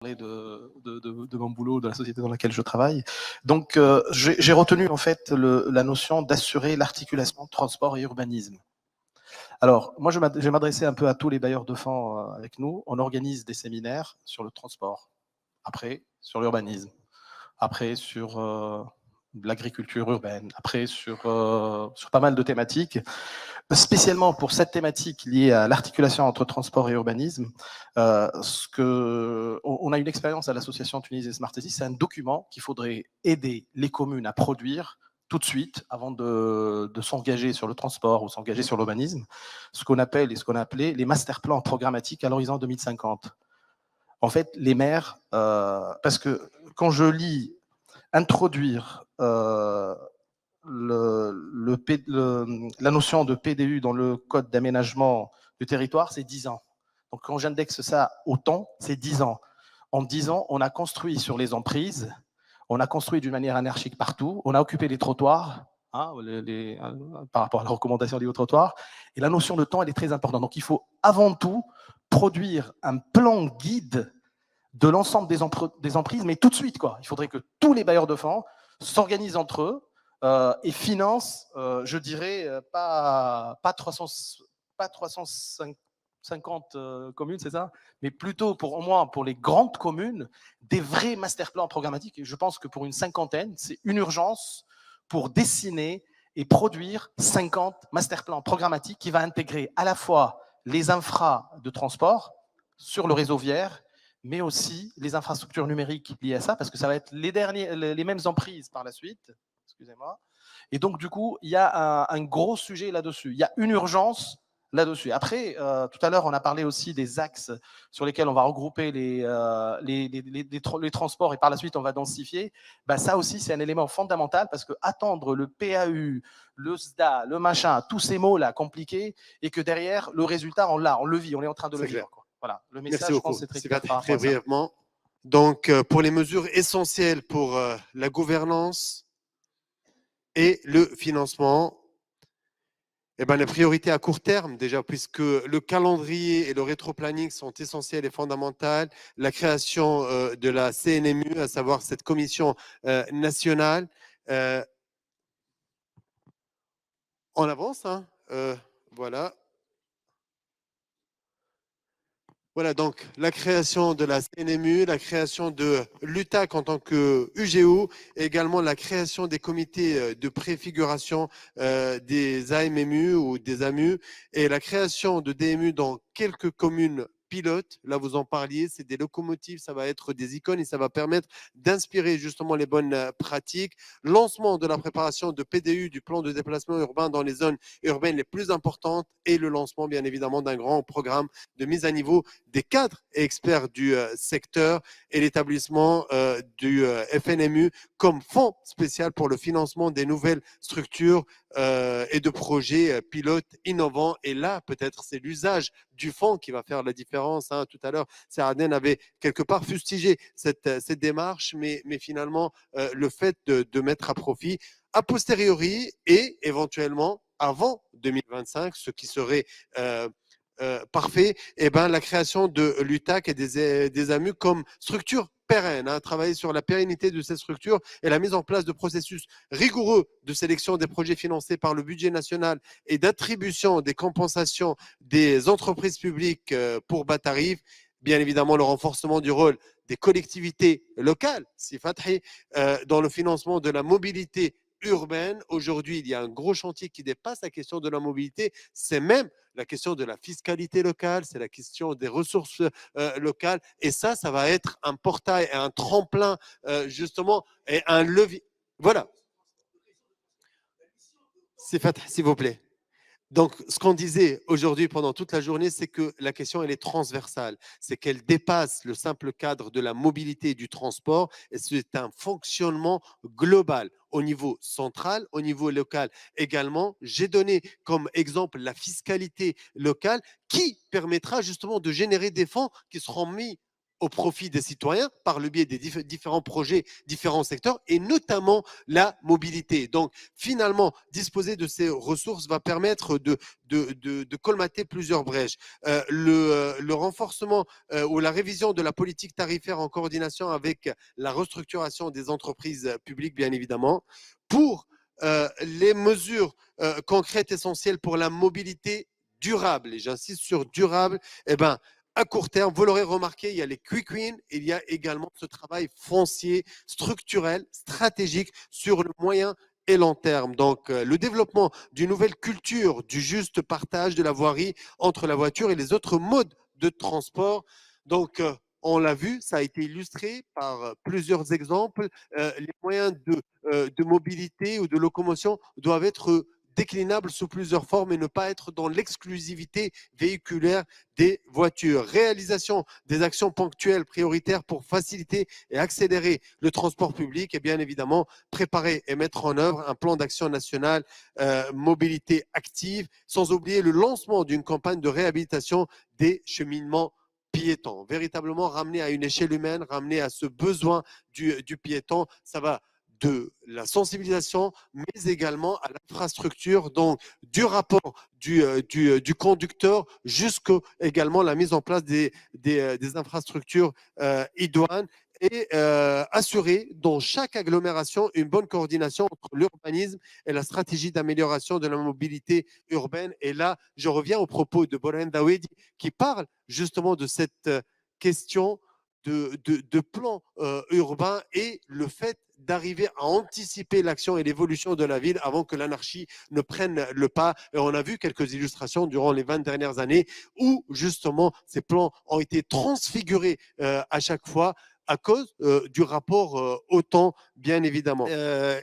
de mon boulot, de la société dans laquelle je travaille. Donc, j'ai retenu en fait la notion d'assurer l'articulation transport et urbanisme. Alors, moi, je vais m'adresser un peu à tous les bailleurs de fonds avec nous. On organise des séminaires sur le transport, après sur l'urbanisme, après sur l'agriculture urbaine, après sur pas mal de thématiques. Spécialement pour cette thématique liée à l'articulation entre transport et urbanisme, on a une expérience à l'association Tunisie Smart City, c'est un document qu'il faudrait aider les communes à produire tout de suite avant de s'engager sur le transport ou s'engager sur l'urbanisme, ce qu'on appelle et ce qu'on a appelé les master plans programmatiques à l'horizon 2050. En fait, les maires, parce que quand je lis introduire la notion de PDU dans le code d'aménagement du territoire, c'est 10 ans. Donc quand j'indexe ça au temps, c'est 10 ans. En 10 ans, on a construit sur les emprises, on a construit d'une manière anarchique partout, on a occupé les trottoirs, par rapport à la recommandation des hauts trottoirs, et la notion de temps, elle est très importante. Donc il faut avant tout produire un plan guide de l'ensemble des emprises, mais tout de suite, quoi. Il faudrait que tous les bailleurs de fonds s'organisent entre eux et financent, je dirais, pas 350 communes, c'est ça, mais plutôt au moins pour les grandes communes, des vrais master plans programmatiques. Et je pense que pour une cinquantaine, c'est une urgence pour dessiner et produire 50 master plans programmatiques qui va intégrer à la fois les infras de transport sur le réseau viaire, mais aussi les infrastructures numériques liées à ça, parce que ça va être les mêmes emprises par la suite. Excusez-moi. Et donc, du coup, il y a un gros sujet là-dessus. Il y a une urgence là-dessus. Après, tout à l'heure, on a parlé aussi des axes sur lesquels on va regrouper les transports et par la suite, on va densifier. Ben, ça aussi, c'est un élément fondamental parce que attendre le PAU, le SDA, le machin, tous ces mots-là compliqués, et que derrière, le résultat, on l'a, on le vit, on est en train de le vivre. Quoi. Voilà, le message, Merci je pense, beaucoup. c'est très C'est clair par très rapport à ça. brièvement. Donc, pour les mesures essentielles pour la gouvernance et le financement, eh ben, les priorités à court terme, déjà, puisque le calendrier et le rétroplanning sont essentiels et fondamentaux. La création de la CNMU, à savoir cette commission nationale. On avance, hein, voilà. Voilà, donc la création de la CNMU, la création de l'UTAC en tant que UGO, et également la création des comités de préfiguration des AMMU ou des AMU, et la création de DMU dans quelques communes pilotes. Là, vous en parliez, c'est des locomotives, ça va être des icônes et ça va permettre d'inspirer justement les bonnes pratiques. Lancement de la préparation de PDU, du plan de déplacement urbain dans les zones urbaines les plus importantes et le lancement, bien évidemment, d'un grand programme de mise à niveau des cadres et experts du secteur et l'établissement du FNMU comme fonds spécial pour le financement des nouvelles structures et de projets pilotes innovants. Et là, peut-être, c'est l'usage du fonds qui va faire la différence. Hein. Tout à l'heure, Saraden avait quelque part fustigé cette démarche, mais finalement, le fait de mettre à profit a posteriori et éventuellement avant 2025, ce qui serait parfait, et ben, la création de l'UTAC et des AMU comme structure pérenne, hein, travailler sur la pérennité de ces structures et la mise en place de processus rigoureux de sélection des projets financés par le budget national et d'attribution des compensations des entreprises publiques pour bas tarifs. Bien évidemment, le renforcement du rôle des collectivités locales, dans le financement de la mobilité urbaine. Aujourd'hui, il y a un gros chantier qui dépasse la question de la mobilité, c'est même la question de la fiscalité locale, c'est la question des ressources locales. Et ça va être un portail, un tremplin, justement, et un levier. Voilà. S'il vous plaît. Donc, ce qu'on disait aujourd'hui pendant toute la journée, c'est que la question, elle est transversale. C'est qu'elle dépasse le simple cadre de la mobilité et du transport. Et c'est un fonctionnement global au niveau central, au niveau local également. J'ai donné comme exemple la fiscalité locale qui permettra justement de générer des fonds qui seront mis au profit des citoyens par le biais des différents projets, différents secteurs et notamment la mobilité. Donc finalement, disposer de ces ressources va permettre de colmater plusieurs brèches. Le renforcement ou la révision de la politique tarifaire en coordination avec la restructuration des entreprises publiques, bien évidemment, pour les mesures concrètes essentielles pour la mobilité durable, et j'insiste sur durable, eh ben, à court terme, vous l'aurez remarqué, il y a les quick wins, il y a également ce travail foncier, structurel, stratégique sur le moyen et long terme. Donc, le développement d'une nouvelle culture du juste partage de la voirie entre la voiture et les autres modes de transport. Donc, on l'a vu, ça a été illustré par plusieurs exemples. Les moyens de mobilité ou de locomotion doivent être déclinables sous plusieurs formes et ne pas être dans l'exclusivité véhiculaire des voitures. Réalisation des actions ponctuelles prioritaires pour faciliter et accélérer le transport public et bien évidemment préparer et mettre en œuvre un plan d'action national mobilité active, sans oublier le lancement d'une campagne de réhabilitation des cheminements piétons. Véritablement ramener à une échelle humaine, ramener à ce besoin du piéton, ça va de la sensibilisation, mais également à l'infrastructure, donc du rapport du conducteur jusqu'à également la mise en place des infrastructures idoines et assurer dans chaque agglomération une bonne coordination entre l'urbanisme et la stratégie d'amélioration de la mobilité urbaine. Et là, je reviens au propos de Boren Dawedi qui parle justement de cette question de plan urbain et le fait d'arriver à anticiper l'action et l'évolution de la ville avant que l'anarchie ne prenne le pas. Et on a vu quelques illustrations durant les 20 dernières années où justement ces plans ont été transfigurés à chaque fois à cause du rapport au temps, bien évidemment.